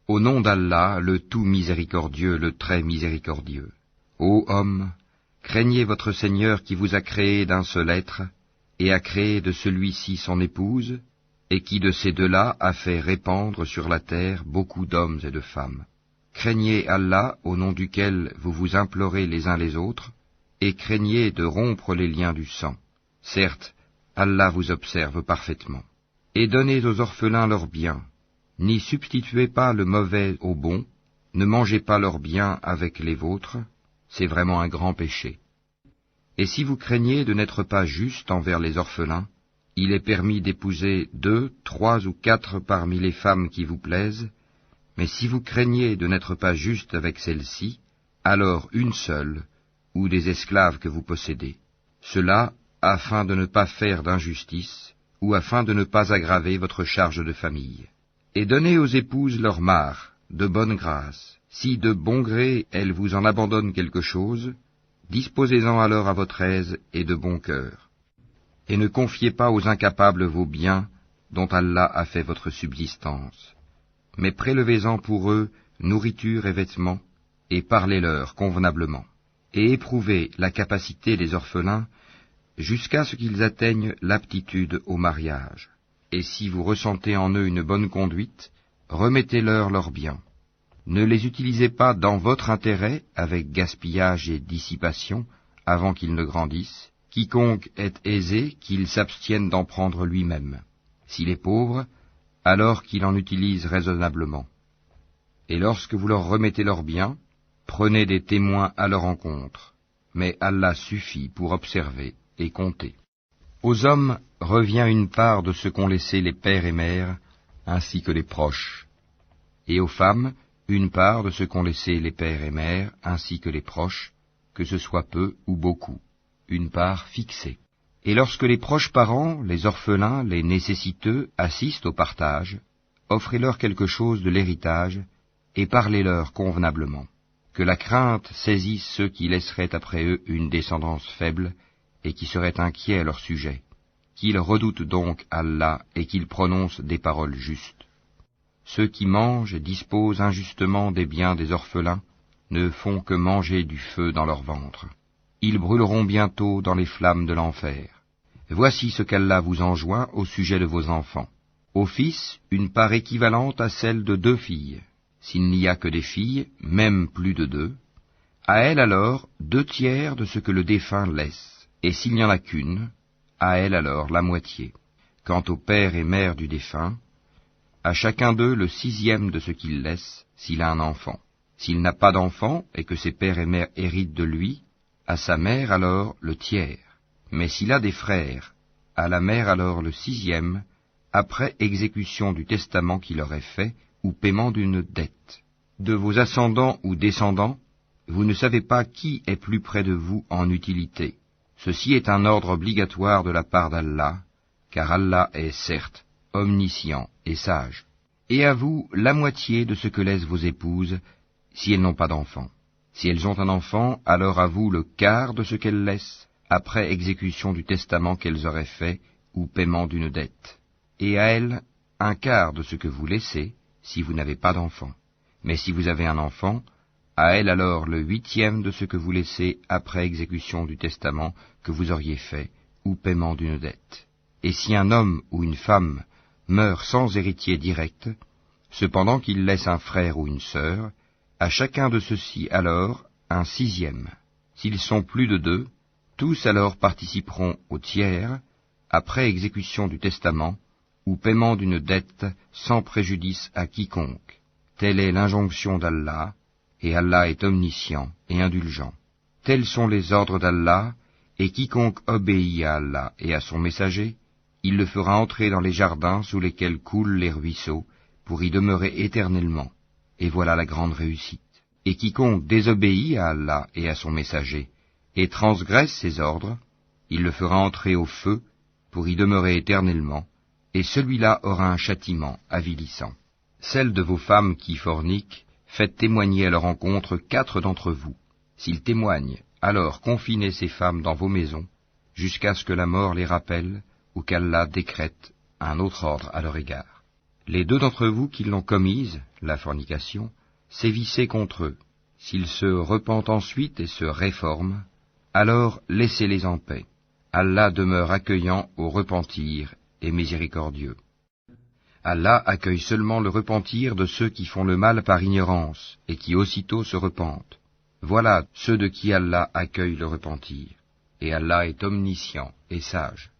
Au nom d'Allah, le tout miséricordieux, le très miséricordieux. Ô hommes, craignez votre Seigneur qui vous a créé d'un seul être, et a créé de celui-ci son épouse, et qui de ces deux-là a fait répandre sur la terre beaucoup d'hommes et de femmes. Craignez Allah, au nom duquel vous vous implorez les uns les autres, et craignez de rompre les liens du sang. Certes, Allah vous observe parfaitement. Et donnez aux orphelins leurs biens. N'y substituez pas le mauvais au bon, ne mangez pas leurs biens avec les vôtres, c'est vraiment un grand péché. Et si vous craignez de n'être pas juste envers les orphelins, il est permis d'épouser 2, 3 ou 4 parmi les femmes qui vous plaisent, mais si vous craignez de n'être pas juste avec celles-ci, alors une seule, ou des esclaves que vous possédez. Cela afin de ne pas faire d'injustice, ou afin de ne pas aggraver votre charge de famille. Et donnez aux épouses leur mare, de bonne grâce. Si de bon gré elles vous en abandonnent quelque chose, disposez-en alors à votre aise et de bon cœur. Et ne confiez pas aux incapables vos biens, dont Allah a fait votre subsistance. Mais prélevez-en pour eux nourriture et vêtements, et parlez-leur convenablement. Et éprouvez la capacité des orphelins jusqu'à ce qu'ils atteignent l'aptitude au mariage. Et si vous ressentez en eux une bonne conduite, remettez-leur leurs biens. Ne les utilisez pas dans votre intérêt avec gaspillage et dissipation avant qu'ils ne grandissent. Quiconque est aisé, qu'il s'abstienne d'en prendre lui-même. S'il est pauvre, alors qu'il en utilise raisonnablement. Et lorsque vous leur remettez leurs biens, prenez des témoins à leur encontre. Mais Allah suffit pour observer et compter. Aux hommes revient une part de ce qu'ont laissé les pères et mères, ainsi que les proches. Et aux femmes, une part de ce qu'ont laissé les pères et mères, ainsi que les proches, que ce soit peu ou beaucoup, une part fixée. Et lorsque les proches parents, les orphelins, les nécessiteux assistent au partage, offrez-leur quelque chose de l'héritage, et parlez-leur convenablement. Que la crainte saisisse ceux qui laisseraient après eux une descendance faible, et qui seraient inquiets à leur sujet, qu'ils redoutent donc Allah et qu'ils prononcent des paroles justes. Ceux qui mangent et disposent injustement des biens des orphelins ne font que manger du feu dans leur ventre. Ils brûleront bientôt dans les flammes de l'enfer. Voici ce qu'Allah vous enjoint au sujet de vos enfants. Aux fils, une part équivalente à celle de 2 filles. S'il n'y a que des filles, même plus de 2, à elles alors 2/3 de ce que le défunt laisse. Et s'il n'y en a qu'une, à elle alors la moitié. Quant au père et mère du défunt, à chacun d'eux le 6e de ce qu'il laisse, s'il a un enfant. S'il n'a pas d'enfant, et que ses pères et mères héritent de lui, à sa mère alors le 1/3. Mais s'il a des frères, à la mère alors le 6e, après exécution du testament qu'il aurait fait, ou paiement d'une dette. De vos ascendants ou descendants, vous ne savez pas qui est plus près de vous en utilité. Ceci est un ordre obligatoire de la part d'Allah, car Allah est certes omniscient et sage. Et à vous la moitié de ce que laissent vos épouses, si elles n'ont pas d'enfants. Si elles ont un enfant, alors à vous le quart de ce qu'elles laissent, après exécution du testament qu'elles auraient fait, ou paiement d'une dette. Et à elles, un quart de ce que vous laissez, si vous n'avez pas d'enfant. Mais si vous avez un enfant, à elle alors le 8e de ce que vous laissez après exécution du testament que vous auriez fait, ou paiement d'une dette. Et si un homme ou une femme meurt sans héritier direct, cependant qu'il laisse un frère ou une sœur, à chacun de ceux-ci alors un 6e. S'ils sont plus de 2, tous alors participeront au 1/3, après exécution du testament, ou paiement d'une dette sans préjudice à quiconque. Telle est l'injonction d'Allah, et Allah est omniscient et indulgent. Tels sont les ordres d'Allah, et quiconque obéit à Allah et à son messager, il le fera entrer dans les jardins sous lesquels coulent les ruisseaux, pour y demeurer éternellement. Et voilà la grande réussite. Et quiconque désobéit à Allah et à son messager, et transgresse ses ordres, il le fera entrer au feu, pour y demeurer éternellement, et celui-là aura un châtiment avilissant. Celles de vos femmes qui forniquent, faites témoigner à leur encontre 4 d'entre vous. S'ils témoignent, alors confinez ces femmes dans vos maisons, jusqu'à ce que la mort les rappelle, ou qu'Allah décrète un autre ordre à leur égard. Les deux d'entre vous qui l'ont commise, la fornication, sévissez contre eux. S'ils se repentent ensuite et se réforment, alors laissez-les en paix. Allah demeure accueillant au repentir et miséricordieux. Allah accueille seulement le repentir de ceux qui font le mal par ignorance et qui aussitôt se repentent. Voilà ceux de qui Allah accueille le repentir. Et Allah est omniscient et sage.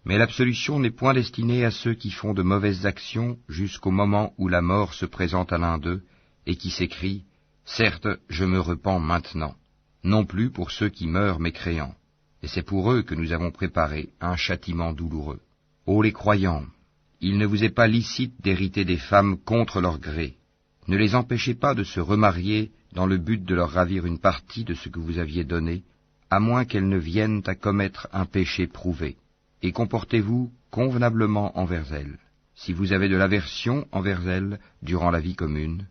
Mais l'absolution n'est point destinée à ceux qui font de mauvaises actions jusqu'au moment où la mort se présente à l'un d'eux et qui s'écrie « Certes, je me repens maintenant », non plus pour ceux qui meurent mécréants. Et c'est pour eux que nous avons préparé un châtiment douloureux. Ô les croyants, il ne vous est pas licite d'hériter des femmes contre leur gré. Ne les empêchez pas de se remarier dans le but de leur ravir une partie de ce que vous aviez donné, à moins qu'elles ne viennent à commettre un péché prouvé. Et comportez-vous convenablement envers elles. Si vous avez de l'aversion envers elles durant la vie commune,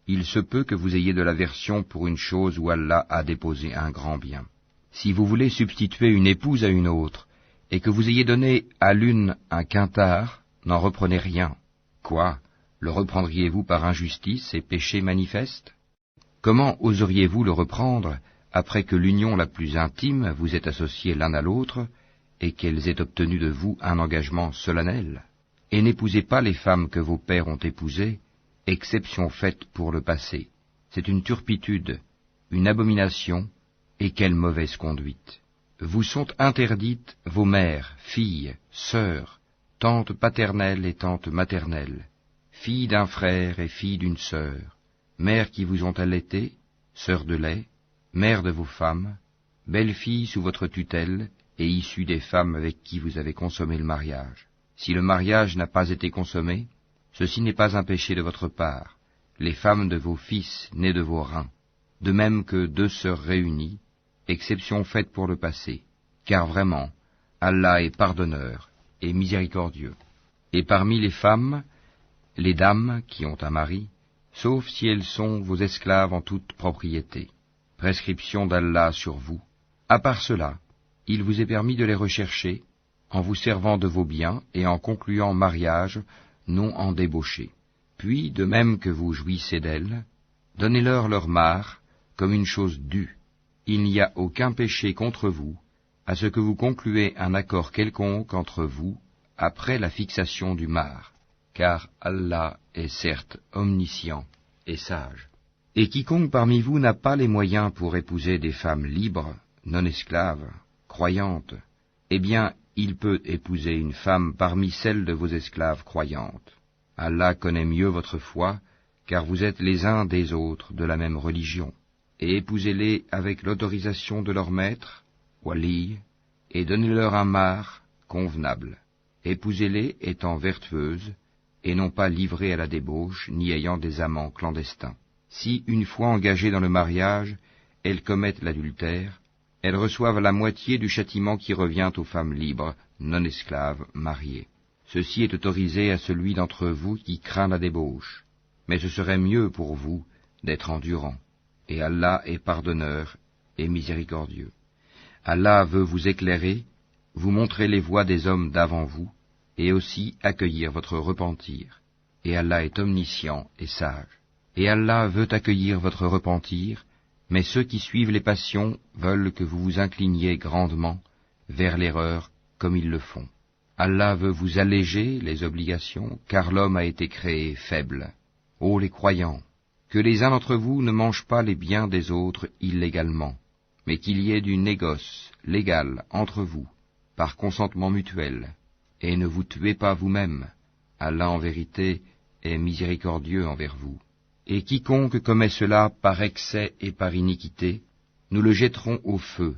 il se peut que vous ayez de l'aversion pour une chose où Allah a déposé un grand bien. Si vous voulez substituer une épouse à une autre, et que vous ayez donné à l'une un quintard, n'en reprenez rien. Quoi? Le reprendriez-vous par injustice et péché manifeste? Comment oseriez-vous le reprendre après que l'union la plus intime vous ait associés l'un à l'autre, et qu'elles aient obtenu de vous un engagement solennel? Et n'épousez pas les femmes que vos pères ont épousées, exception faite pour le passé. C'est une turpitude, une abomination, et quelle mauvaise conduite. Vous sont interdites vos mères, filles, sœurs, tantes paternelles et tantes maternelles, filles d'un frère et filles d'une sœur, mères qui vous ont allaitées, sœurs de lait, mères de vos femmes, belles-filles sous votre tutelle, et issues des femmes avec qui vous avez consommé le mariage. Si le mariage n'a pas été consommé, ceci n'est pas un péché de votre part, les femmes de vos fils nés de vos reins, de même que deux sœurs réunies, exception faite pour le passé, car vraiment, Allah est pardonneur et miséricordieux. Et parmi les femmes, les dames qui ont un mari, sauf si elles sont vos esclaves en toute propriété, prescription d'Allah sur vous. À part cela, il vous est permis de les rechercher, en vous servant de vos biens et en concluant mariage, non en débauché. Puis, de même que vous jouissez d'elles, donnez-leur leur part, comme une chose due. Il n'y a aucun péché contre vous, à ce que vous concluez un accord quelconque entre vous, après la fixation du mar, car Allah est certes omniscient et sage. Et quiconque parmi vous n'a pas les moyens pour épouser des femmes libres, non esclaves, croyantes, eh bien, il peut épouser une femme parmi celles de vos esclaves croyantes. Allah connaît mieux votre foi, car vous êtes les uns des autres de la même religion. Et épousez-les avec l'autorisation de leur maître, wali, et donnez-leur un mar convenable. Épousez-les étant vertueuses, et non pas livrées à la débauche, ni ayant des amants clandestins. Si, une fois engagées dans le mariage, elles commettent l'adultère, elles reçoivent la moitié du châtiment qui revient aux femmes libres, non esclaves, mariées. Ceci est autorisé à celui d'entre vous qui craint la débauche, mais ce serait mieux pour vous d'être endurant. Et Allah est pardonneur et miséricordieux. Allah veut vous éclairer, vous montrer les voies des hommes d'avant vous, et aussi accueillir votre repentir. Et Allah est omniscient et sage. Et Allah veut accueillir votre repentir, mais ceux qui suivent les passions veulent que vous vous incliniez grandement vers l'erreur comme ils le font. Allah veut vous alléger les obligations, car l'homme a été créé faible. Ô les croyants, que les uns d'entre vous ne mangent pas les biens des autres illégalement, mais qu'il y ait du négoce légal entre vous, par consentement mutuel, et ne vous tuez pas vous-même. Allah en vérité est miséricordieux envers vous. Et quiconque commet cela par excès et par iniquité, nous le jetterons au feu.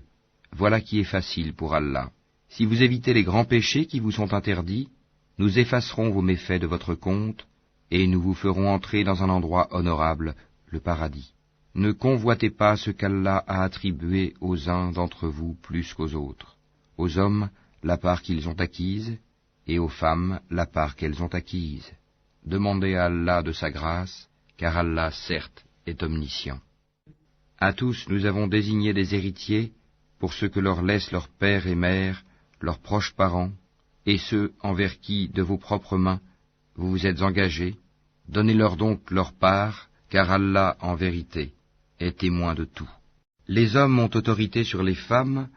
Voilà qui est facile pour Allah. Si vous évitez les grands péchés qui vous sont interdits, nous effacerons vos méfaits de votre compte, et nous vous ferons entrer dans un endroit honorable, le paradis. Ne convoitez pas ce qu'Allah a attribué aux uns d'entre vous plus qu'aux autres. Aux hommes, la part qu'ils ont acquise, et aux femmes, la part qu'elles ont acquise. Demandez à Allah de sa grâce, car Allah, certes, est omniscient. À tous nous avons désigné des héritiers pour ce que leur laissent leurs pères et mères, leurs proches parents, et ceux envers qui, de vos propres mains, vous vous êtes engagés, donnez-leur donc leur part, car Allah, en vérité, est témoin de tout. Les hommes ont autorité sur les femmes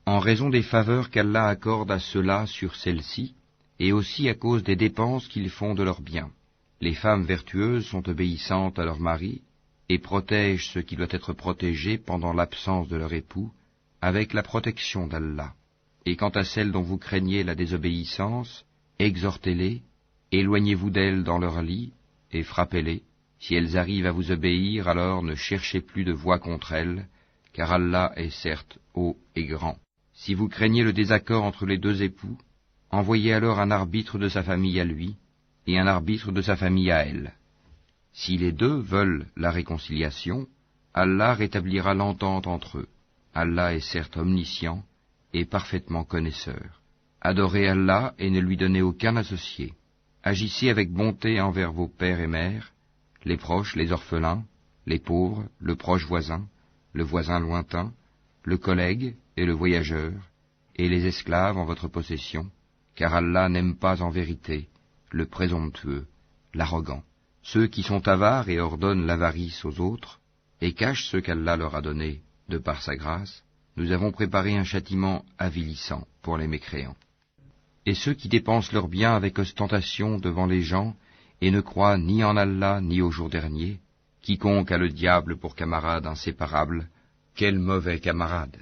en raison des faveurs qu'Allah accorde à ceux-là sur celles-ci, et aussi à cause des dépenses qu'ils font de leurs biens. Les femmes vertueuses sont obéissantes à leur mari, et protègent ce qui doit être protégé pendant l'absence de leur époux, avec la protection d'Allah. Et quant à celles dont vous craignez la désobéissance, exhortez-les, éloignez-vous d'elles dans leur lit, et frappez-les. Si elles arrivent à vous obéir, alors ne cherchez plus de voie contre elles, car Allah est certes haut et grand. Si vous craignez le désaccord entre les deux époux, envoyez alors un arbitre de sa famille à lui, et un arbitre de sa famille à elle. Si les deux veulent la réconciliation, Allah rétablira l'entente entre eux. Allah est certes omniscient et parfaitement connaisseur. Adorez Allah et ne lui donnez aucun associé. Agissez avec bonté envers vos pères et mères, les proches, les orphelins, les pauvres, le proche voisin, le voisin lointain, le collègue et le voyageur, et les esclaves en votre possession, car Allah n'aime pas en vérité le présomptueux, l'arrogant, ceux qui sont avares et ordonnent l'avarice aux autres, et cachent ce qu'Allah leur a donné de par sa grâce. Nous avons préparé un châtiment avilissant pour les mécréants. Et ceux qui dépensent leurs biens avec ostentation devant les gens, et ne croient ni en Allah ni au jour dernier, quiconque a le diable pour camarade inséparable, quel mauvais camarade!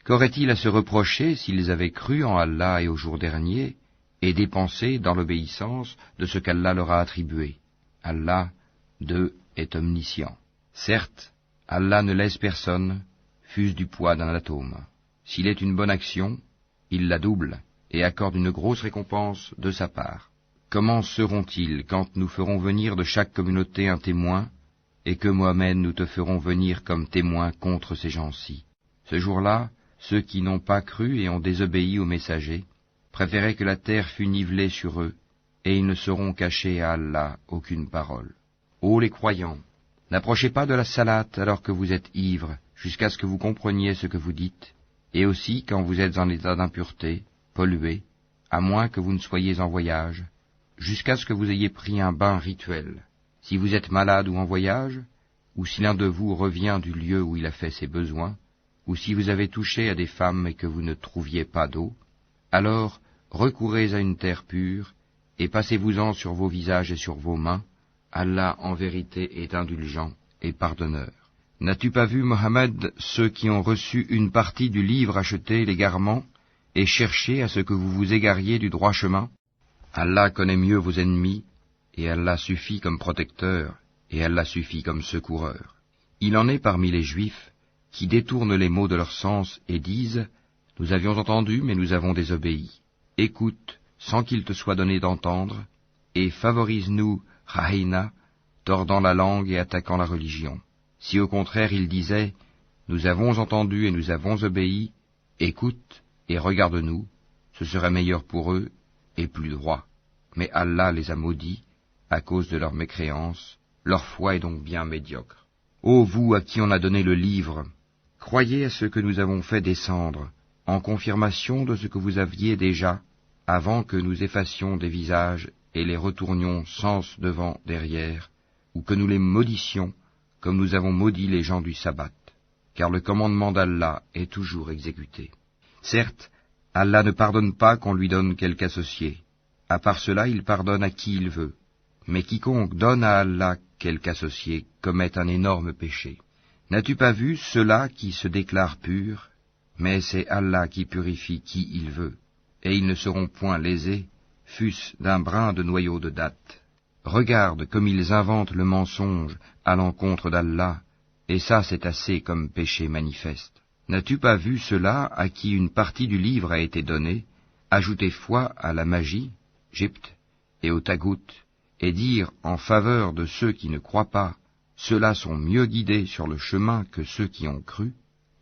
Qu'auraient-ils à se reprocher s'ils avaient cru en Allah et au jour dernier, et dépensé dans l'obéissance de ce qu'Allah leur a attribué? Allah, d'eux, est omniscient. Certes, Allah ne laisse personne, fût-ce du poids d'un atome. S'il est une bonne action, il la double, et accorde une grosse récompense de sa part. Comment seront-ils quand nous ferons venir de chaque communauté un témoin, et que Mohammed nous te ferons venir comme témoin contre ces gens-ci? Ce jour-là, ceux qui n'ont pas cru et ont désobéi aux messagers préféraient que la terre fût nivelée sur eux, et ils ne sauront cacher à Allah aucune parole. Ô les croyants, n'approchez pas de la salate alors que vous êtes ivres, jusqu'à ce que vous compreniez ce que vous dites, et aussi quand vous êtes en état d'impureté, pollué, à moins que vous ne soyez en voyage, jusqu'à ce que vous ayez pris un bain rituel. Si vous êtes malade ou en voyage, ou si l'un de vous revient du lieu où il a fait ses besoins, ou si vous avez touché à des femmes et que vous ne trouviez pas d'eau, alors recourez à une terre pure, et passez-vous-en sur vos visages et sur vos mains. Allah en vérité est indulgent et pardonneur. N'as-tu pas vu, Mohammed, ceux qui ont reçu une partie du livre acheter l'égarement, et chercher à ce que vous vous égariez du droit chemin? Allah connaît mieux vos ennemis, et Allah suffit comme protecteur, et Allah suffit comme secoureur. Il en est parmi les Juifs qui détournent les mots de leur sens et disent « Nous avions entendu, mais nous avons désobéi. Écoute, sans qu'il te soit donné d'entendre, et favorise-nous, Rahina, tordant la langue et attaquant la religion. Si au contraire ils disaient « Nous avons entendu et nous avons obéi, écoute et regarde-nous », ce serait meilleur pour eux et plus droit. Mais Allah les a maudits à cause de leur mécréance, leur foi est donc bien médiocre. Ô vous à qui on a donné le livre, croyez à ce que nous avons fait descendre, en confirmation de ce que vous aviez déjà, avant que nous effacions des visages et les retournions sens devant, derrière, ou que nous les maudissions, comme nous avons maudit les gens du sabbat, car le commandement d'Allah est toujours exécuté. Certes, Allah ne pardonne pas qu'on lui donne quelque associé. À part cela, il pardonne à qui il veut. Mais quiconque donne à Allah quelque associé commet un énorme péché. N'as-tu pas vu ceux-là qui se déclarent purs? Mais c'est Allah qui purifie qui il veut, et ils ne seront point lésés, fût-ce d'un brin de noyau de date. Regarde comme ils inventent le mensonge à l'encontre d'Allah, et ça c'est assez comme péché manifeste. N'as-tu pas vu ceux-là à qui une partie du livre a été donnée, ajouter foi à la magie, Gypte, et au tagout, et dire en faveur de ceux qui ne croient pas, ceux-là sont mieux guidés sur le chemin que ceux qui ont cru?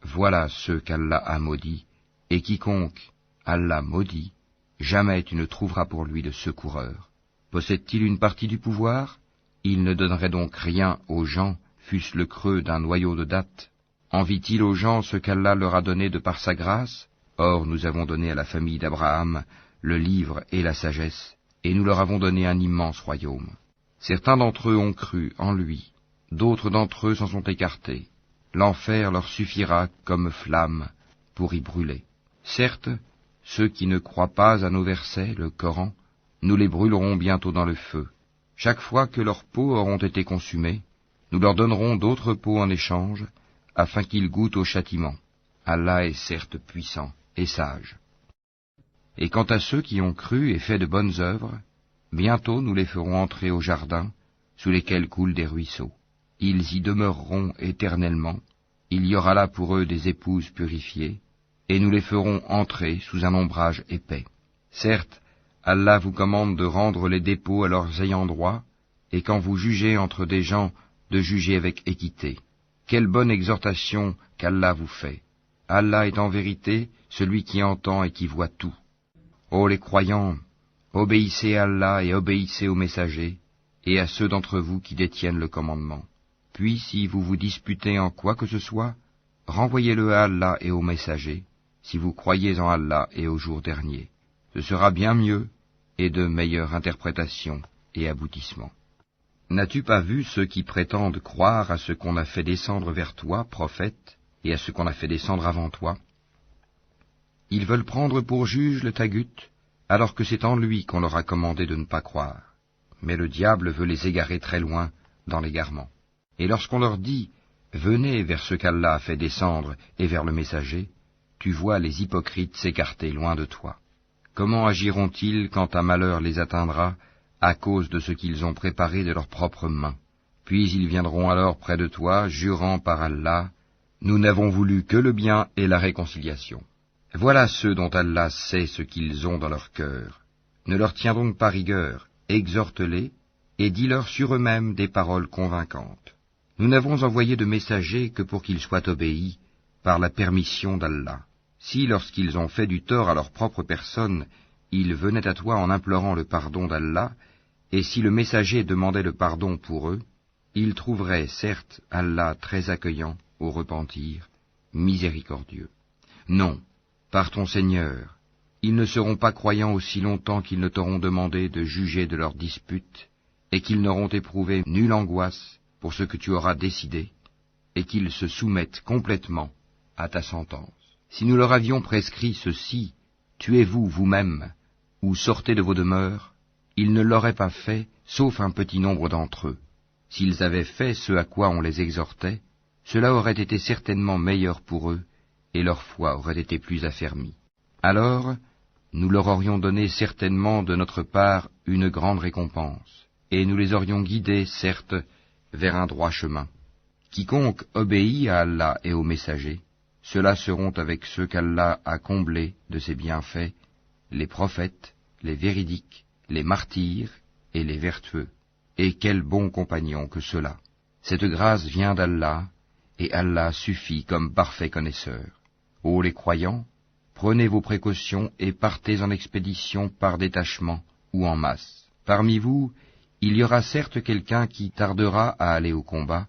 Voilà ceux qu'Allah a maudits, et quiconque Allah maudit, jamais tu ne trouveras pour lui de secoureur. Possède-t-il une partie du pouvoir? Il ne donnerait donc rien aux gens, fût-ce le creux d'un noyau de date. Envie-t-il aux gens ce qu'Allah leur a donné de par sa grâce? Or nous avons donné à la famille d'Abraham le livre et la sagesse, et nous leur avons donné un immense royaume. Certains d'entre eux ont cru en lui, d'autres d'entre eux s'en sont écartés. L'enfer leur suffira comme flamme pour y brûler. Certes, ceux qui ne croient pas à nos versets, le Coran, nous les brûlerons bientôt dans le feu. Chaque fois que leurs peaux auront été consumées, nous leur donnerons d'autres peaux en échange, afin qu'ils goûtent au châtiment. Allah est certes puissant et sage. Et quant à ceux qui ont cru et fait de bonnes œuvres, bientôt nous les ferons entrer au jardin, sous lesquels coulent des ruisseaux. Ils y demeureront éternellement, il y aura là pour eux des épouses purifiées, et nous les ferons entrer sous un ombrage épais. Certes, Allah vous commande de rendre les dépôts à leurs ayants droit, et quand vous jugez entre des gens, de juger avec équité. Quelle bonne exhortation qu'Allah vous fait. Allah est en vérité celui qui entend et qui voit tout. Ô les croyants, obéissez à Allah et obéissez aux messagers, et à ceux d'entre vous qui détiennent le commandement. Puis, si vous vous disputez en quoi que ce soit, renvoyez-le à Allah et aux messagers, si vous croyez en Allah et au jour dernier. Ce sera bien mieux, et de meilleure interprétation et aboutissement. N'as-tu pas vu ceux qui prétendent croire à ce qu'on a fait descendre vers toi, prophète, et à ce qu'on a fait descendre avant toi? Ils veulent prendre pour juge le Tagut, alors que c'est en lui qu'on leur a commandé de ne pas croire. Mais le diable veut les égarer très loin dans l'égarement. Et lorsqu'on leur dit « Venez vers ce qu'Allah a fait descendre et vers le messager », tu vois les hypocrites s'écarter loin de toi. Comment agiront-ils quand un malheur les atteindra à cause de ce qu'ils ont préparé de leurs propres mains? Puis ils viendront alors près de toi, jurant par Allah, « Nous n'avons voulu que le bien et la réconciliation. » Voilà ceux dont Allah sait ce qu'ils ont dans leur cœur. Ne leur tiens donc pas rigueur, exhorte-les, et dis-leur sur eux-mêmes des paroles convaincantes. Nous n'avons envoyé de messagers que pour qu'ils soient obéis par la permission d'Allah. Si, lorsqu'ils ont fait du tort à leur propre personne, ils venaient à toi en implorant le pardon d'Allah, et si le messager demandait le pardon pour eux, ils trouveraient, certes, Allah très accueillant au repentir, miséricordieux. Non, par ton Seigneur, ils ne seront pas croyants aussi longtemps qu'ils ne t'auront demandé de juger de leurs disputes, et qu'ils n'auront éprouvé nulle angoisse pour ce que tu auras décidé, et qu'ils se soumettent complètement à ta sentence. Si nous leur avions prescrit ceci, tuez-vous vous-même, ou sortez de vos demeures, ils ne l'auraient pas fait, sauf un petit nombre d'entre eux. S'ils avaient fait ce à quoi on les exhortait, cela aurait été certainement meilleur pour eux, et leur foi aurait été plus affermie. Alors, nous leur aurions donné certainement de notre part une grande récompense, et nous les aurions guidés, certes, vers un droit chemin. Quiconque obéit à Allah et aux messagers, ceux-là seront avec ceux qu'Allah a comblés de ses bienfaits, les prophètes, les véridiques, les martyrs et les vertueux. Et quels bons compagnons que ceux-là. Cette grâce vient d'Allah, et Allah suffit comme parfait connaisseur. Ô les croyants, prenez vos précautions et partez en expédition par détachement ou en masse. Parmi vous, il y aura certes quelqu'un qui tardera à aller au combat,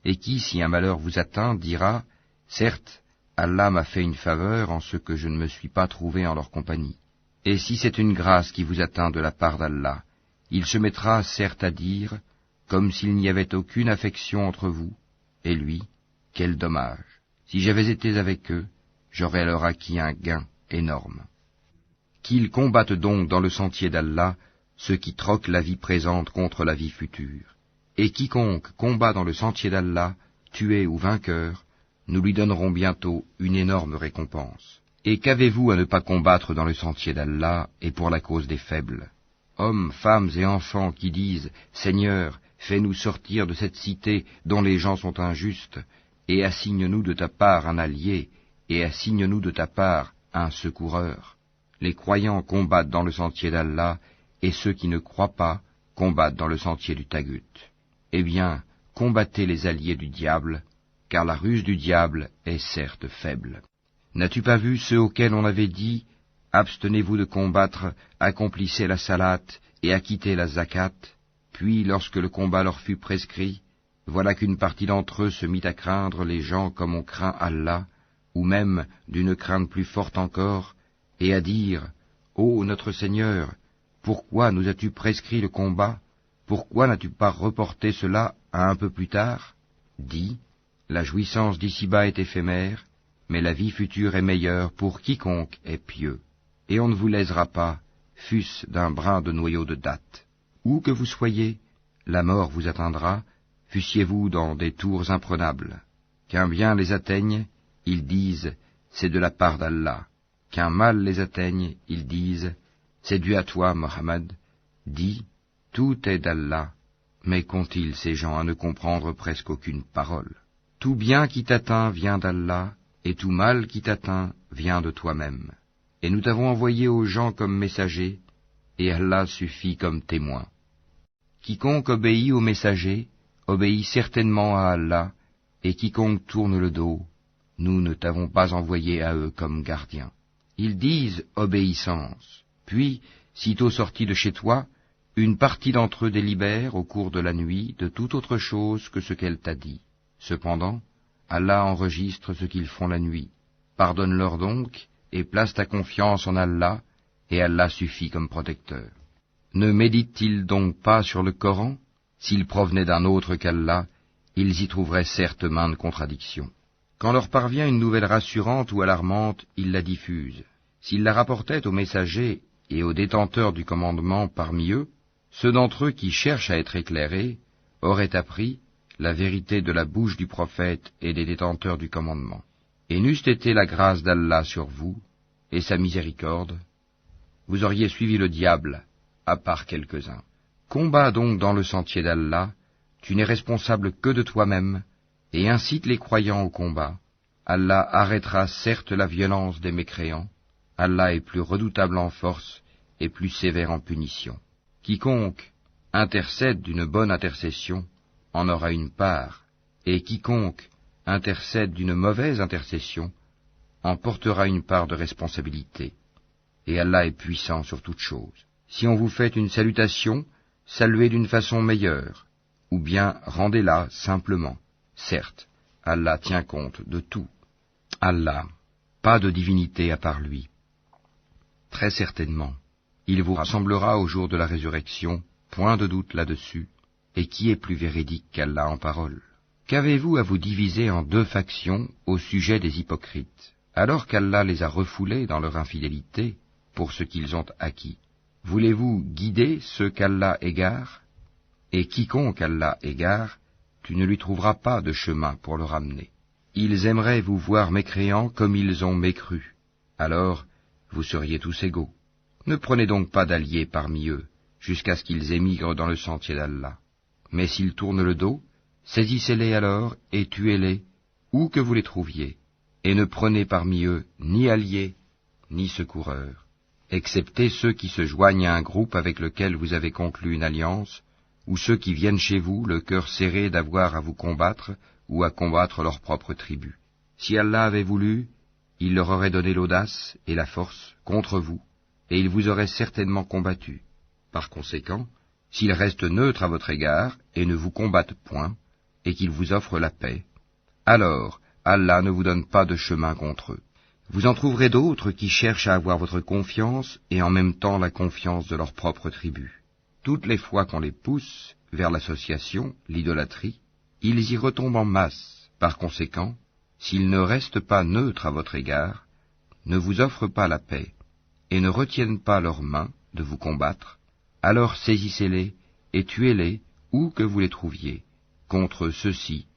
et qui, si un malheur vous atteint, dira, « Certes, Allah m'a fait une faveur en ce que je ne me suis pas trouvé en leur compagnie. » Et si c'est une grâce qui vous atteint de la part d'Allah, il se mettra certes à dire, comme s'il n'y avait aucune affection entre vous, et lui, quel dommage. Si j'avais été avec eux, j'aurais alors acquis un gain énorme. Qu'ils combattent donc dans le sentier d'Allah ceux qui troquent la vie présente contre la vie future. Et quiconque combat dans le sentier d'Allah, tué ou vainqueur, nous lui donnerons bientôt une énorme récompense. Et qu'avez-vous à ne pas combattre dans le sentier d'Allah et pour la cause des faibles? Hommes, femmes et enfants qui disent « Seigneur, fais-nous sortir de cette cité dont les gens sont injustes, et assigne-nous de ta part un allié, et assigne-nous de ta part un secoureur. » Les croyants combattent dans le sentier d'Allah, et ceux qui ne croient pas combattent dans le sentier du Tagut. Eh bien, combattez les alliés du diable, car la ruse du diable est certes faible. N'as-tu pas vu ceux auxquels on avait dit « Abstenez-vous de combattre, accomplissez la salate et acquittez la zakat » Puis, lorsque le combat leur fut prescrit, voilà qu'une partie d'entre eux se mit à craindre les gens comme on craint Allah, ou même d'une crainte plus forte encore, et à dire « Ô notre Seigneur, pourquoi nous as-tu prescrit le combat? Pourquoi n'as-tu pas reporté cela à un peu plus tard? Dis, la jouissance d'ici-bas est éphémère, mais la vie future est meilleure pour quiconque est pieux. Et on ne vous lésera pas, fût-ce d'un brin de noyau de datte. Où que vous soyez, la mort vous atteindra, fussiez-vous dans des tours imprenables. Qu'un bien les atteigne, ils disent, c'est de la part d'Allah. Qu'un mal les atteigne, ils disent, c'est dû à toi, Mohammed. Dis, tout est d'Allah, mais qu'ont-ils ces gens à ne comprendre presque aucune parole? Tout bien qui t'atteint vient d'Allah, et tout mal qui t'atteint vient de toi-même. Et nous t'avons envoyé aux gens comme messagers, et Allah suffit comme témoin. Quiconque obéit aux messagers, obéit certainement à Allah, et quiconque tourne le dos, nous ne t'avons pas envoyé à eux comme gardiens. Ils disent obéissance, puis, sitôt sortis de chez toi, une partie d'entre eux délibère au cours de la nuit de toute autre chose que ce qu'elle t'a dit. Cependant, Allah enregistre ce qu'ils font la nuit. Pardonne-leur donc, et place ta confiance en Allah, et Allah suffit comme protecteur. Ne méditent-ils donc pas sur le Coran? S'ils provenaient d'un autre qu'Allah, ils y trouveraient certes maintes contradictions. Quand leur parvient une nouvelle rassurante ou alarmante, ils la diffusent. S'ils la rapportaient aux messagers et aux détenteurs du commandement parmi eux, ceux d'entre eux qui cherchent à être éclairés auraient appris la vérité de la bouche du prophète et des détenteurs du commandement. Et n'eût été la grâce d'Allah sur vous, et sa miséricorde, vous auriez suivi le diable, à part quelques-uns. Combats donc dans le sentier d'Allah, tu n'es responsable que de toi-même, et incite les croyants au combat. Allah arrêtera certes la violence des mécréants, Allah est plus redoutable en force et plus sévère en punition. Quiconque intercède d'une bonne intercession en aura une part, et quiconque intercède d'une mauvaise intercession en portera une part de responsabilité. Et Allah est puissant sur toute chose. Si on vous fait une salutation, saluez d'une façon meilleure, ou bien rendez-la simplement. Certes, Allah tient compte de tout. Allah, pas de divinité à part lui. Très certainement, il vous rassemblera au jour de la résurrection, point de doute là-dessus, et qui est plus véridique qu'Allah en parole? Qu'avez-vous à vous diviser en deux factions au sujet des hypocrites, alors qu'Allah les a refoulés dans leur infidélité pour ce qu'ils ont acquis? Voulez-vous guider ceux qu'Allah égare? Et quiconque Allah égare, tu ne lui trouveras pas de chemin pour le ramener. Ils aimeraient vous voir mécréants comme ils ont mécru. Alors, vous seriez tous égaux. Ne prenez donc pas d'alliés parmi eux, jusqu'à ce qu'ils émigrent dans le sentier d'Allah. Mais s'ils tournent le dos, saisissez-les alors et tuez-les, où que vous les trouviez, et ne prenez parmi eux ni alliés, ni secoureurs, excepté ceux qui se joignent à un groupe avec lequel vous avez conclu une alliance, ou ceux qui viennent chez vous, le cœur serré d'avoir à vous combattre ou à combattre leur propre tribu. Si Allah avait voulu, il leur aurait donné l'audace et la force contre vous, et ils vous auraient certainement combattu. Par conséquent, s'ils restent neutres à votre égard et ne vous combattent point, et qu'ils vous offrent la paix, alors Allah ne vous donne pas de chemin contre eux. Vous en trouverez d'autres qui cherchent à avoir votre confiance et en même temps la confiance de leur propre tribu. Toutes les fois qu'on les pousse vers l'association, l'idolâtrie, ils y retombent en masse. Par conséquent, s'ils ne restent pas neutres à votre égard, ne vous offrent pas la paix, et ne retiennent pas leurs mains de vous combattre, alors saisissez-les et tuez-les où que vous les trouviez. Contre ceux-ci,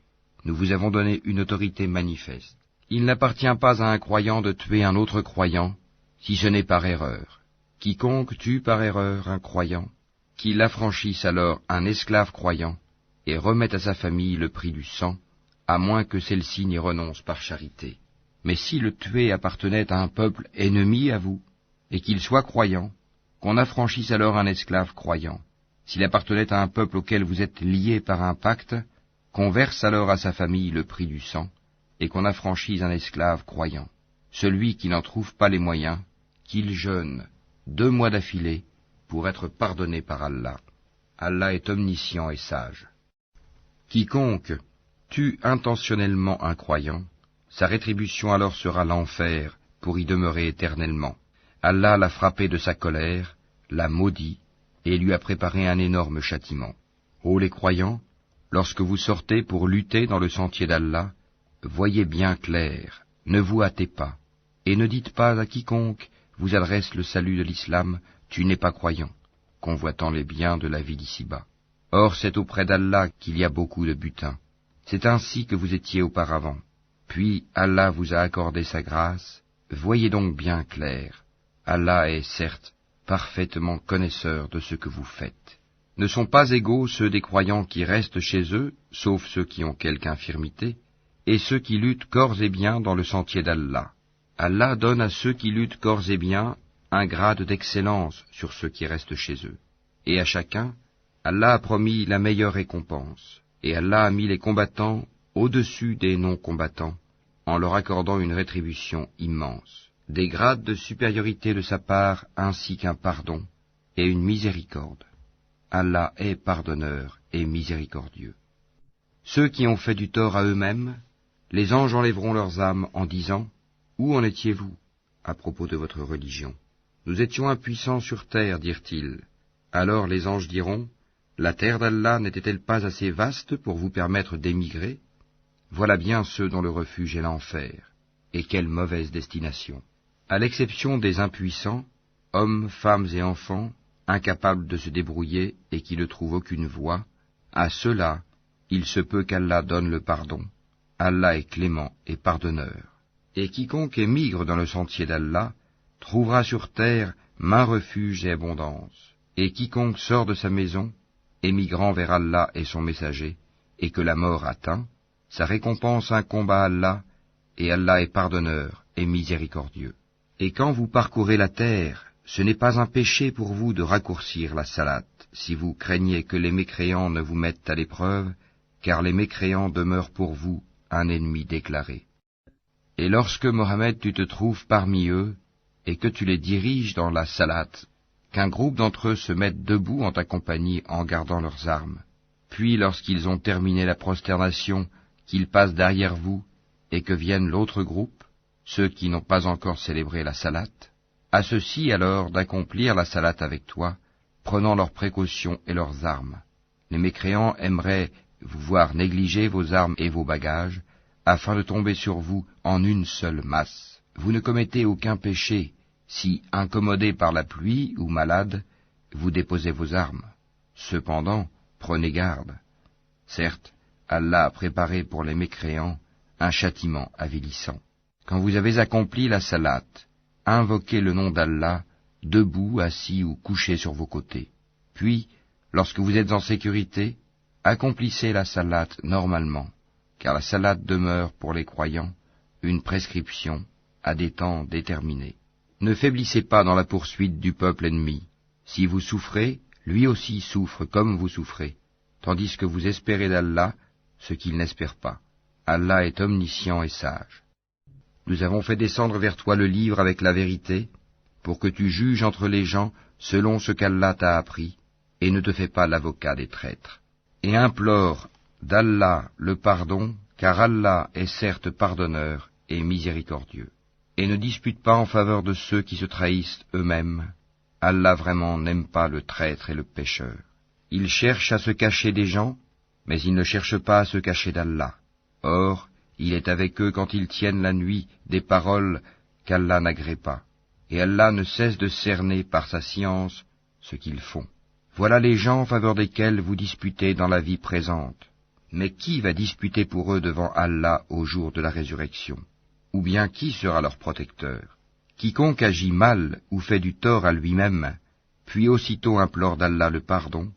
nous vous avons donné une autorité manifeste. Il n'appartient pas à un croyant de tuer un autre croyant, si ce n'est par erreur. Quiconque tue par erreur un croyant, qu'il affranchisse alors un esclave croyant, et remette à sa famille le prix du sang, à moins que celle-ci n'y renonce par charité. Mais si le tué appartenait à un peuple ennemi à vous, et qu'il soit croyant, qu'on affranchisse alors un esclave croyant. S'il appartenait à un peuple auquel vous êtes liés par un pacte, qu'on verse alors à sa famille le prix du sang, et qu'on affranchisse un esclave croyant. Celui qui n'en trouve pas les moyens, qu'il jeûne 2 mois d'affilée, pour être pardonné par Allah. Allah est omniscient et sage. Quiconque tue intentionnellement un croyant, sa rétribution alors sera l'enfer pour y demeurer éternellement. Allah l'a frappé de sa colère, l'a maudit et lui a préparé un énorme châtiment. Ô les croyants, lorsque vous sortez pour lutter dans le sentier d'Allah, voyez bien clair, ne vous hâtez pas, et ne dites pas à quiconque vous adresse le salut de l'islam, tu n'es pas croyant, convoitant les biens de la vie d'ici-bas. Or c'est auprès d'Allah qu'il y a beaucoup de butin. C'est ainsi que vous étiez auparavant. Puis Allah vous a accordé sa grâce, voyez donc bien clair. Allah est, certes, parfaitement connaisseur de ce que vous faites. Ne sont pas égaux ceux des croyants qui restent chez eux, sauf ceux qui ont quelque infirmité, et ceux qui luttent corps et biens dans le sentier d'Allah. Allah donne à ceux qui luttent corps et biens un grade d'excellence sur ceux qui restent chez eux. Et à chacun, Allah a promis la meilleure récompense, et Allah a mis les combattants au-dessus des non-combattants, en leur accordant une rétribution immense, des grades de supériorité de sa part, ainsi qu'un pardon et une miséricorde. Allah est pardonneur et miséricordieux. Ceux qui ont fait du tort à eux-mêmes, les anges enlèveront leurs âmes en disant « Où en étiez-vous à propos de votre religion ?» Nous étions impuissants sur terre, dirent-ils. Alors les anges diront « La terre d'Allah n'était-elle pas assez vaste pour vous permettre d'émigrer ? Voilà bien ceux dont le refuge est l'enfer. Et quelle mauvaise destination ! À l'exception des impuissants, hommes, femmes et enfants, incapables de se débrouiller et qui ne trouvent aucune voie, à ceux-là, il se peut qu'Allah donne le pardon. Allah est clément et pardonneur. Et quiconque émigre dans le sentier d'Allah trouvera sur terre maint refuge et abondance. Et quiconque sort de sa maison, émigrant vers Allah et son messager, et que la mort atteint, sa récompense incombe à Allah, et Allah est pardonneur et miséricordieux. Et quand vous parcourez la terre, ce n'est pas un péché pour vous de raccourcir la salate, si vous craignez que les mécréants ne vous mettent à l'épreuve, car les mécréants demeurent pour vous un ennemi déclaré. Et lorsque, Mohammed, tu te trouves parmi eux, et que tu les diriges dans la salate, qu'un groupe d'entre eux se mette debout en ta compagnie en gardant leurs armes, puis lorsqu'ils ont terminé la prosternation, qu'ils passent derrière vous, et que vienne l'autre groupe, ceux qui n'ont pas encore célébré la salate, à ceux-ci alors d'accomplir la salate avec toi, prenant leurs précautions et leurs armes. Les mécréants aimeraient vous voir négliger vos armes et vos bagages, afin de tomber sur vous en une seule masse. Vous ne commettez aucun péché, si, incommodé par la pluie ou malade, vous déposez vos armes. Cependant, prenez garde. Certes, Allah a préparé pour les mécréants un châtiment avilissant. Quand vous avez accompli la salate, invoquez le nom d'Allah, debout, assis ou couché sur vos côtés. Puis, lorsque vous êtes en sécurité, accomplissez la salate normalement, car la salate demeure pour les croyants une prescription à des temps déterminés. Ne faiblissez pas dans la poursuite du peuple ennemi. Si vous souffrez, lui aussi souffre comme vous souffrez, tandis que vous espérez d'Allah ce qu'il n'espère pas. Allah est omniscient et sage. Nous avons fait descendre vers toi le livre avec la vérité, pour que tu juges entre les gens selon ce qu'Allah t'a appris, et ne te fais pas l'avocat des traîtres. Et implore d'Allah le pardon, car Allah est certes pardonneur et miséricordieux. Et ne dispute pas en faveur de ceux qui se trahissent eux-mêmes. Allah vraiment n'aime pas le traître et le pécheur. Il cherche à se cacher des gens, mais il ne cherche pas à se cacher d'Allah. Or, il est avec eux quand ils tiennent la nuit des paroles qu'Allah n'agrée pas. Et Allah ne cesse de cerner par sa science ce qu'ils font. Voilà les gens en faveur desquels vous disputez dans la vie présente. Mais qui va disputer pour eux devant Allah au jour de la résurrection? Ou bien qui sera leur protecteur? Quiconque agit mal ou fait du tort à lui-même, puis aussitôt implore d'Allah le pardon,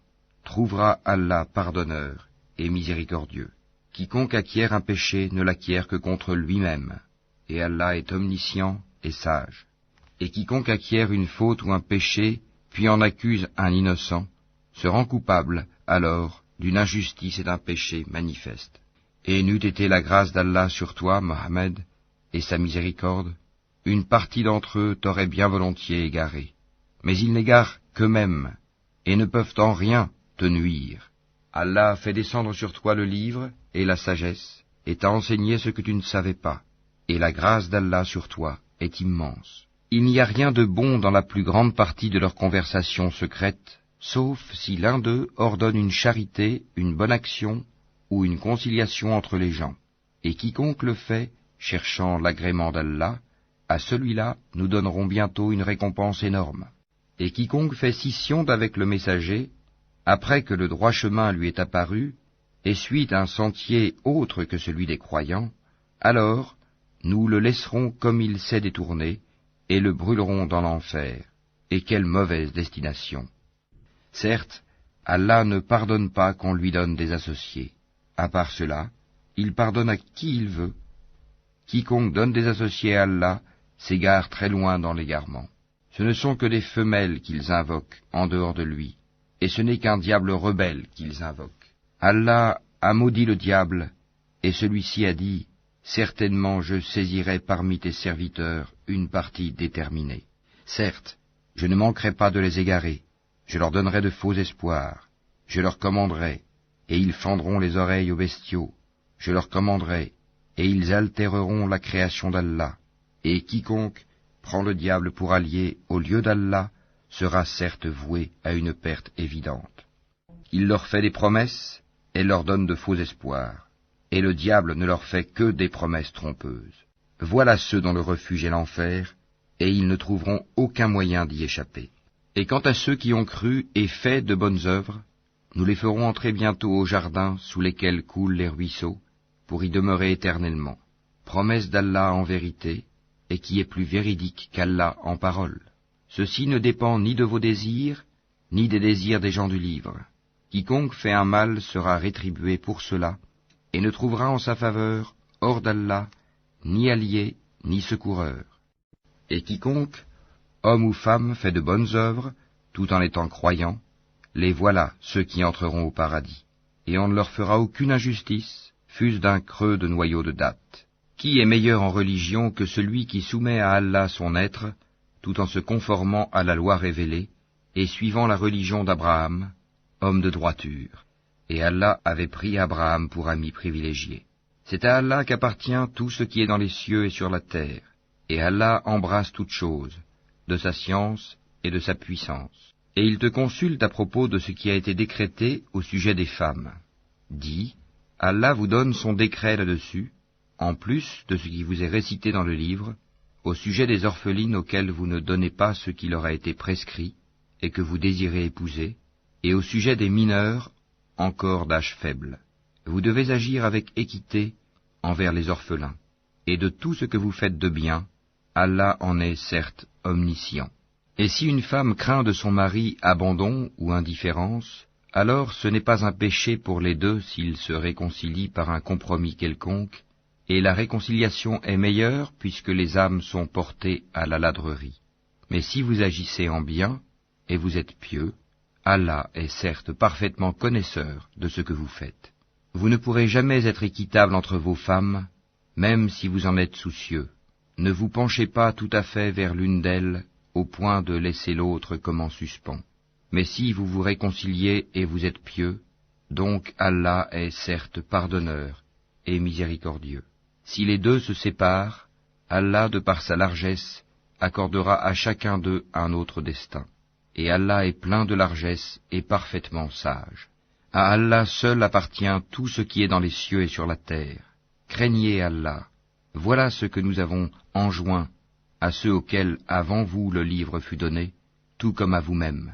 trouvera Allah pardonneur et miséricordieux. Quiconque acquiert un péché ne l'acquiert que contre lui-même, et Allah est omniscient et sage. Et quiconque acquiert une faute ou un péché, puis en accuse un innocent, se rend coupable, alors, d'une injustice et d'un péché manifeste. Et n'eût été la grâce d'Allah sur toi, Mohammed, et sa miséricorde, une partie d'entre eux t'aurait bien volontiers égaré. Mais ils n'égarent qu'eux-mêmes, et ne peuvent en rien te nuire. Allah a fait descendre sur toi le livre et la sagesse, et t'a enseigné ce que tu ne savais pas, et la grâce d'Allah sur toi est immense. Il n'y a rien de bon dans la plus grande partie de leur conversation secrète, sauf si l'un d'eux ordonne une charité, une bonne action ou une conciliation entre les gens. Et quiconque le fait, cherchant l'agrément d'Allah, à celui-là nous donnerons bientôt une récompense énorme. Et quiconque fait scission d'avec le messager, après que le droit chemin lui est apparu, et suit un sentier autre que celui des croyants, alors nous le laisserons comme il s'est détourné, et le brûlerons dans l'enfer. Et quelle mauvaise destination! Certes, Allah ne pardonne pas qu'on lui donne des associés. À part cela, il pardonne à qui il veut. Quiconque donne des associés à Allah s'égare très loin dans l'égarement. Ce ne sont que des femelles qu'ils invoquent en dehors de lui, et ce n'est qu'un diable rebelle qu'ils invoquent. Allah a maudit le diable, et celui-ci a dit, « Certainement je saisirai parmi tes serviteurs une partie déterminée. Certes, je ne manquerai pas de les égarer, je leur donnerai de faux espoirs, je leur commanderai, et ils fendront les oreilles aux bestiaux, je leur commanderai, et ils altéreront la création d'Allah, et quiconque prend le diable pour allié au lieu d'Allah sera certes voué à une perte évidente. Il leur fait des promesses et leur donne de faux espoirs, et le diable ne leur fait que des promesses trompeuses. Voilà ceux dont le refuge est l'enfer, et ils ne trouveront aucun moyen d'y échapper. Et quant à ceux qui ont cru et fait de bonnes œuvres, nous les ferons entrer bientôt au jardin sous lesquels coulent les ruisseaux, pour y demeurer éternellement. Promesse d'Allah en vérité, et qui est plus véridique qu'Allah en parole. Ceci ne dépend ni de vos désirs, ni des désirs des gens du livre. Quiconque fait un mal sera rétribué pour cela, et ne trouvera en sa faveur, hors d'Allah, ni allié, ni secoureur. Et quiconque, homme ou femme, fait de bonnes œuvres, tout en étant croyant, les voilà ceux qui entreront au paradis. Et on ne leur fera aucune injustice, fût-ce d'un creux de noyau de date. Qui est meilleur en religion que celui qui soumet à Allah son être, tout en se conformant à la loi révélée, et suivant la religion d'Abraham, homme de droiture, et Allah avait pris Abraham pour ami privilégié. C'est à Allah qu'appartient tout ce qui est dans les cieux et sur la terre, et Allah embrasse toutes choses, de sa science et de sa puissance. Et il te consulte à propos de ce qui a été décrété au sujet des femmes. Dis, Allah vous donne son décret là-dessus, en plus de ce qui vous est récité dans le livre, au sujet des orphelines auxquelles vous ne donnez pas ce qui leur a été prescrit, et que vous désirez épouser, et au sujet des mineurs, encore d'âge faible. Vous devez agir avec équité envers les orphelins, et de tout ce que vous faites de bien, Allah en est certes omniscient. Et si une femme craint de son mari abandon ou indifférence, alors ce n'est pas un péché pour les deux s'ils se réconcilient par un compromis quelconque, et la réconciliation est meilleure puisque les âmes sont portées à la ladrerie. Mais si vous agissez en bien, et vous êtes pieux, Allah est certes parfaitement connaisseur de ce que vous faites. Vous ne pourrez jamais être équitable entre vos femmes, même si vous en êtes soucieux. Ne vous penchez pas tout à fait vers l'une d'elles, au point de laisser l'autre comme en suspens. Mais si vous vous réconciliez et vous êtes pieux, donc Allah est certes pardonneur et miséricordieux. Si les deux se séparent, Allah, de par sa largesse, accordera à chacun d'eux un autre destin. Et Allah est plein de largesse et parfaitement sage. À Allah seul appartient tout ce qui est dans les cieux et sur la terre. Craignez Allah. Voilà ce que nous avons enjoint à ceux auxquels avant vous le livre fut donné, tout comme à vous-même.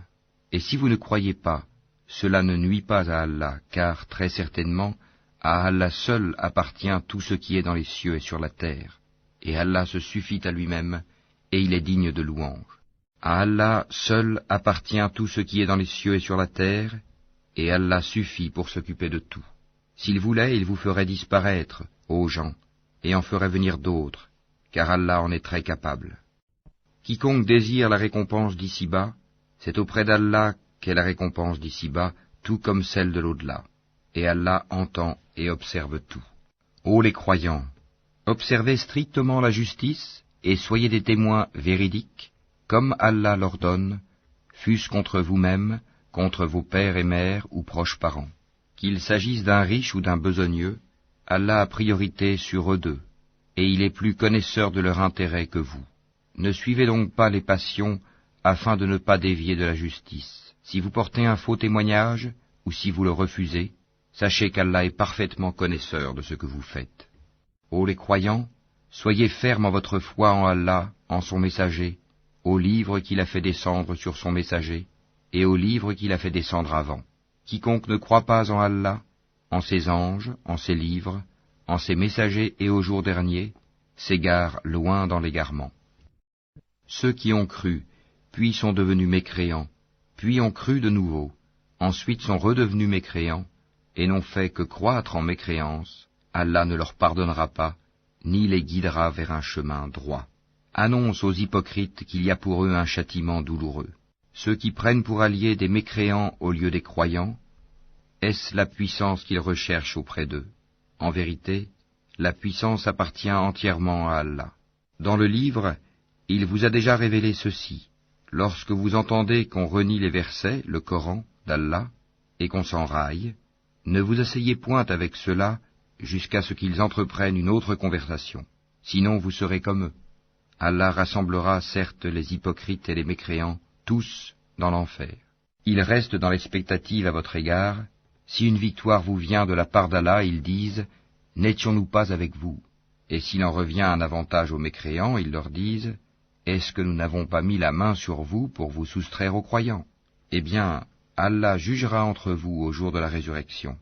Et si vous ne croyez pas, cela ne nuit pas à Allah, car très certainement, à Allah seul appartient tout ce qui est dans les cieux et sur la terre. Et Allah se suffit à lui-même, et il est digne de louange. À Allah seul appartient tout ce qui est dans les cieux et sur la terre, et Allah suffit pour s'occuper de tout. S'il voulait, il vous ferait disparaître, ô gens, et en ferait venir d'autres, car Allah en est très capable. Quiconque désire la récompense d'ici-bas, c'est auprès d'Allah qu'est la récompense d'ici-bas, tout comme celle de l'au-delà. Et Allah entend et observe tout. Ô les croyants, observez strictement la justice, et soyez des témoins véridiques, comme Allah l'ordonne, fût-ce contre vous-même, contre vos pères et mères ou proches parents. Qu'il s'agisse d'un riche ou d'un besogneux, Allah a priorité sur eux deux, et il est plus connaisseur de leur intérêt que vous. Ne suivez donc pas les passions, afin de ne pas dévier de la justice. Si vous portez un faux témoignage, ou si vous le refusez, sachez qu'Allah est parfaitement connaisseur de ce que vous faites. Ô les croyants, soyez fermes en votre foi en Allah, en son messager, au livre qu'il a fait descendre sur son messager, et au livre qu'il a fait descendre avant. Quiconque ne croit pas en Allah, en ses anges, en ses livres, en ses messagers et au jour dernier, s'égare loin dans l'égarement. Ceux qui ont cru, puis sont devenus mécréants, puis ont cru de nouveau, ensuite sont redevenus mécréants, et n'ont fait que croître en mécréance, Allah ne leur pardonnera pas, ni les guidera vers un chemin droit. Annonce aux hypocrites qu'il y a pour eux un châtiment douloureux. Ceux qui prennent pour alliés des mécréants au lieu des croyants, est-ce la puissance qu'ils recherchent auprès d'eux? En vérité, la puissance appartient entièrement à Allah. Dans le livre, il vous a déjà révélé ceci. Lorsque vous entendez qu'on renie les versets, le Coran, d'Allah, et qu'on s'enraille, ne vous asseyez point avec ceux-là jusqu'à ce qu'ils entreprennent une autre conversation. Sinon vous serez comme eux. Allah rassemblera certes les hypocrites et les mécréants, tous dans l'enfer. Ils restent dans l'expectative à votre égard. Si une victoire vous vient de la part d'Allah, ils disent « N'étions-nous pas avec vous ?» Et s'il en revient un avantage aux mécréants, ils leur disent « Est-ce que nous n'avons pas mis la main sur vous pour vous soustraire aux croyants ?» Eh bien, Allah jugera entre vous au jour de la résurrection,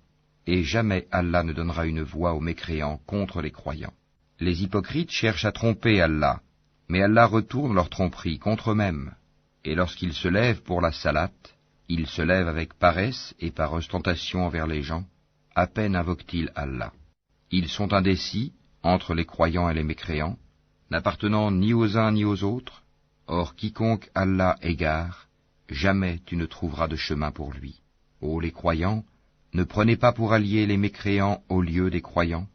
et jamais Allah ne donnera une voix aux mécréants contre les croyants. Les hypocrites cherchent à tromper Allah, mais Allah retourne leur tromperie contre eux-mêmes, et lorsqu'ils se lèvent pour la salate, ils se lèvent avec paresse et par ostentation envers les gens, à peine invoquent-ils Allah. Ils sont indécis entre les croyants et les mécréants, n'appartenant ni aux uns ni aux autres. Or quiconque Allah égare, jamais tu ne trouveras de chemin pour lui. Ô les croyants, ne prenez pas pour alliés les mécréants au lieu des croyants.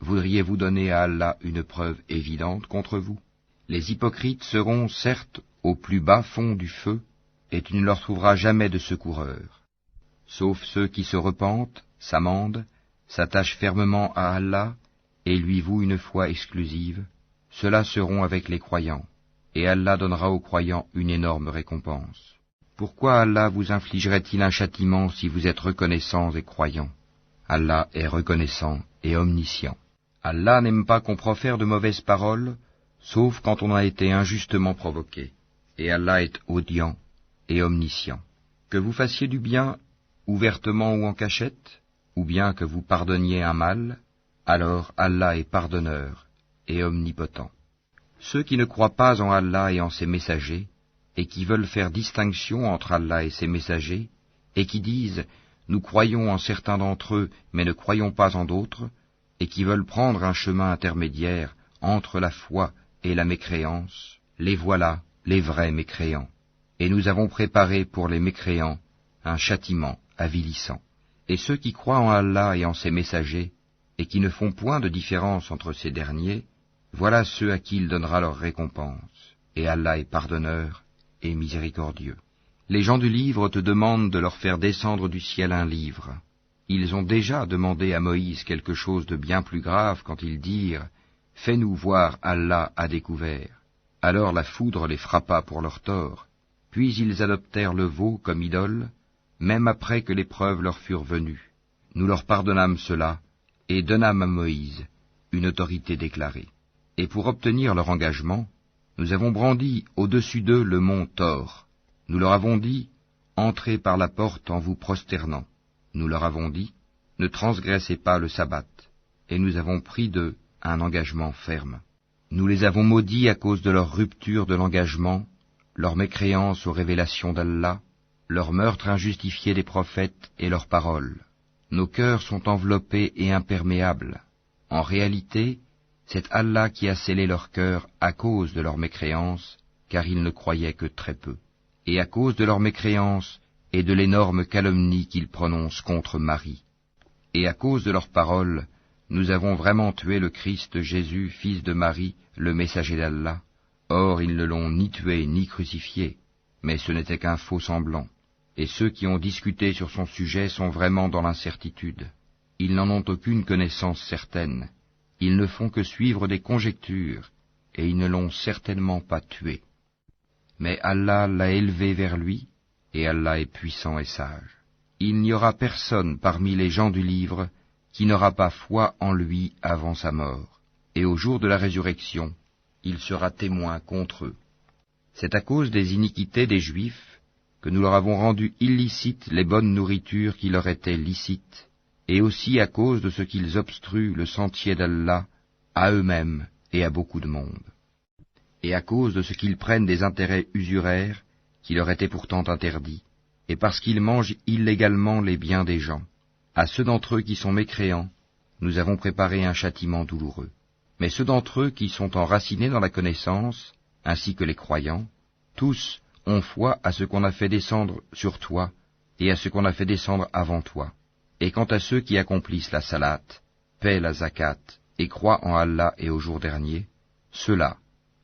Voudriez-vous donner à Allah une preuve évidente contre vous? Les hypocrites seront certes au plus bas fond du feu, et tu ne leur trouveras jamais de secoureurs. Sauf ceux qui se repentent, s'amendent, s'attachent fermement à Allah, et lui vouent une foi exclusive, ceux-là seront avec les croyants, et Allah donnera aux croyants une énorme récompense. Pourquoi Allah vous infligerait-il un châtiment si vous êtes reconnaissants et croyants? Allah est reconnaissant et omniscient. Allah n'aime pas qu'on profère de mauvaises paroles, sauf quand on a été injustement provoqué, et Allah est audient et omniscient. Que vous fassiez du bien, ouvertement ou en cachette, ou bien que vous pardonniez un mal, alors Allah est pardonneur et omnipotent. Ceux qui ne croient pas en Allah et en ses messagers, et qui veulent faire distinction entre Allah et ses messagers, et qui disent « Nous croyons en certains d'entre eux, mais ne croyons pas en d'autres », et qui veulent prendre un chemin intermédiaire entre la foi et la mécréance, les voilà, les vrais mécréants. Et nous avons préparé pour les mécréants un châtiment avilissant. Et ceux qui croient en Allah et en ses messagers, et qui ne font point de différence entre ces derniers, voilà ceux à qui il donnera leur récompense. Et Allah est pardonneur et miséricordieux. Les gens du livre te demandent de leur faire descendre du ciel un livre. Ils ont déjà demandé à Moïse quelque chose de bien plus grave quand ils dirent « Fais-nous voir Allah à découvert ». Alors la foudre les frappa pour leur tort, puis ils adoptèrent le veau comme idole, même après que les preuves leur furent venues. Nous leur pardonnâmes cela, et donnâmes à Moïse une autorité déclarée. Et pour obtenir leur engagement, nous avons brandi au-dessus d'eux le mont Thor. Nous leur avons dit, entrez par la porte en vous prosternant. Nous leur avons dit, ne transgressez pas le sabbat. Et nous avons pris d'eux un engagement ferme. Nous les avons maudits à cause de leur rupture de l'engagement, leur mécréance aux révélations d'Allah, leur meurtre injustifié des prophètes et leurs paroles. Nos cœurs sont enveloppés et imperméables. En réalité, c'est Allah qui a scellé leur cœur à cause de leur mécréance, car ils ne croyaient que très peu. Et à cause de leur mécréance et de l'énorme calomnie qu'ils prononcent contre Marie. Et à cause de leurs paroles, nous avons vraiment tué le Christ Jésus, fils de Marie, le messager d'Allah. Or ils ne l'ont ni tué ni crucifié, mais ce n'était qu'un faux semblant. Et ceux qui ont discuté sur son sujet sont vraiment dans l'incertitude. Ils n'en ont aucune connaissance certaine. Ils ne font que suivre des conjectures, et ils ne l'ont certainement pas tué. Mais Allah l'a élevé vers lui, et Allah est puissant et sage. Il n'y aura personne parmi les gens du livre qui n'aura pas foi en lui avant sa mort, et au jour de la résurrection, il sera témoin contre eux. C'est à cause des iniquités des Juifs que nous leur avons rendu illicites les bonnes nourritures qui leur étaient licites, et aussi à cause de ce qu'ils obstruent le sentier d'Allah à eux-mêmes et à beaucoup de monde, et à cause de ce qu'ils prennent des intérêts usuraires qui leur étaient pourtant interdits, et parce qu'ils mangent illégalement les biens des gens. À ceux d'entre eux qui sont mécréants, nous avons préparé un châtiment douloureux. Mais ceux d'entre eux qui sont enracinés dans la connaissance, ainsi que les croyants, tous ont foi à ce qu'on a fait descendre sur toi et à ce qu'on a fait descendre avant toi. Et quant à ceux qui accomplissent la salate, paient la zakat et croient en Allah et au jour dernier, ceux-là,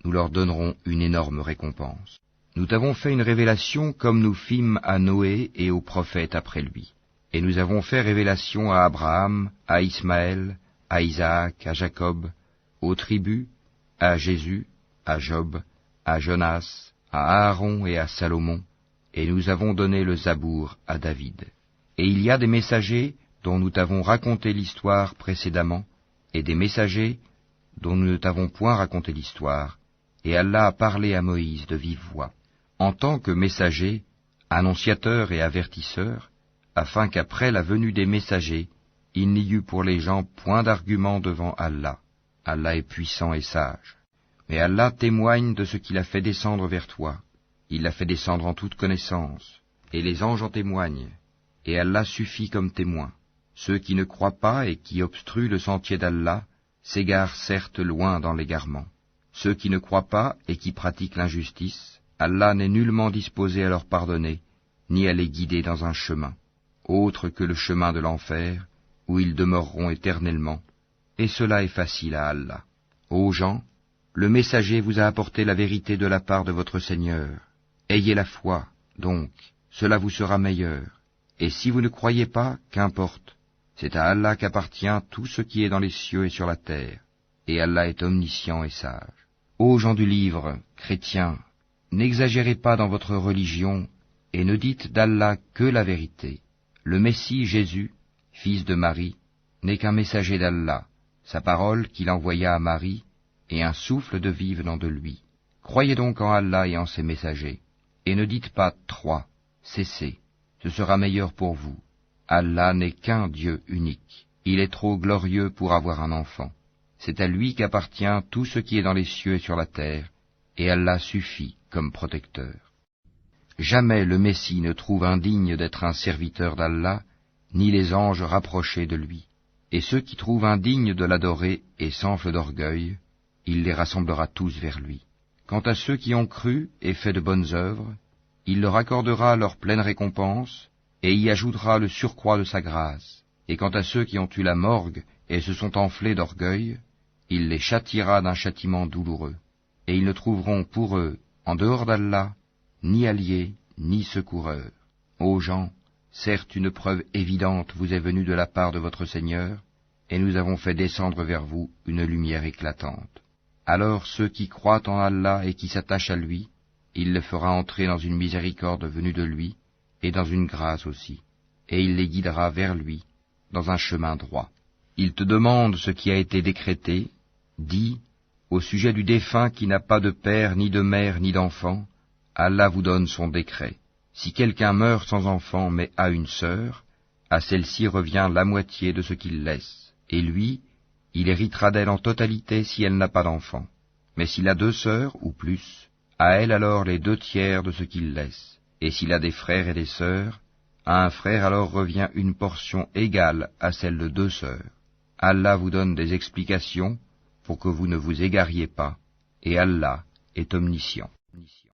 nous leur donnerons une énorme récompense. Nous t'avons fait une révélation comme nous fîmes à Noé et aux prophètes après lui. Et nous avons fait révélation à Abraham, à Ismaël, à Isaac, à Jacob, aux tribus, à Jésus, à Job, à Jonas, à Aaron et à Salomon, et nous avons donné le Zabour à David. Et il y a des messagers dont nous t'avons raconté l'histoire précédemment, et des messagers dont nous ne t'avons point raconté l'histoire, et Allah a parlé à Moïse de vive voix, en tant que messager, annonciateur et avertisseur, afin qu'après la venue des messagers, il n'y eût pour les gens point d'argument devant Allah. Allah est puissant et sage. Mais Allah témoigne de ce qu'il a fait descendre vers toi. Il l'a fait descendre en toute connaissance, et les anges en témoignent, et Allah suffit comme témoin. Ceux qui ne croient pas et qui obstruent le sentier d'Allah s'égarent certes loin dans l'égarement. Ceux qui ne croient pas et qui pratiquent l'injustice, Allah n'est nullement disposé à leur pardonner, ni à les guider dans un chemin autre que le chemin de l'enfer, où ils demeureront éternellement, et cela est facile à Allah. Ô gens, le messager vous a apporté la vérité de la part de votre Seigneur. Ayez la foi, donc, cela vous sera meilleur. Et si vous ne croyez pas, qu'importe, c'est à Allah qu'appartient tout ce qui est dans les cieux et sur la terre, et Allah est omniscient et sage. Ô gens du livre, chrétiens, n'exagérez pas dans votre religion, et ne dites d'Allah que la vérité. Le Messie Jésus, fils de Marie, n'est qu'un messager d'Allah, sa parole qu'il envoya à Marie, et un souffle de vie venant de lui. Croyez donc en Allah et en ses messagers, et ne dites pas « 3 », cessez, ce sera meilleur pour vous. Allah n'est qu'un Dieu unique, il est trop glorieux pour avoir un enfant. C'est à lui qu'appartient tout ce qui est dans les cieux et sur la terre, et Allah suffit comme protecteur. Jamais le Messie ne trouve indigne d'être un serviteur d'Allah, ni les anges rapprochés de lui. Et ceux qui trouvent indignes de l'adorer et s'enflent d'orgueil, il les rassemblera tous vers lui. Quant à ceux qui ont cru et fait de bonnes œuvres, il leur accordera leur pleine récompense, et y ajoutera le surcroît de sa grâce. Et quant à ceux qui ont eu la morgue et se sont enflés d'orgueil, il les châtiera d'un châtiment douloureux. Et ils ne trouveront pour eux, en dehors d'Allah, ni alliés, ni secoureurs. Ô gens, certes une preuve évidente vous est venue de la part de votre Seigneur, et nous avons fait descendre vers vous une lumière éclatante. Alors ceux qui croient en Allah et qui s'attachent à lui, il les fera entrer dans une miséricorde venue de lui, et dans une grâce aussi, et il les guidera vers lui, dans un chemin droit. Il te demande ce qui a été décrété, dis, au sujet du défunt qui n'a pas de père, ni de mère, ni d'enfant, Allah vous donne son décret. Si quelqu'un meurt sans enfant mais a une sœur, à celle-ci revient la moitié de ce qu'il laisse, et lui, il héritera d'elle en totalité si elle n'a pas d'enfant. Mais s'il a 2 sœurs ou plus, à elle alors les 2/3 de ce qu'il laisse. Et s'il a des frères et des sœurs, à un frère alors revient une portion égale à celle de 2 sœurs. Allah vous donne des explications pour que vous ne vous égariez pas, et Allah est omniscient.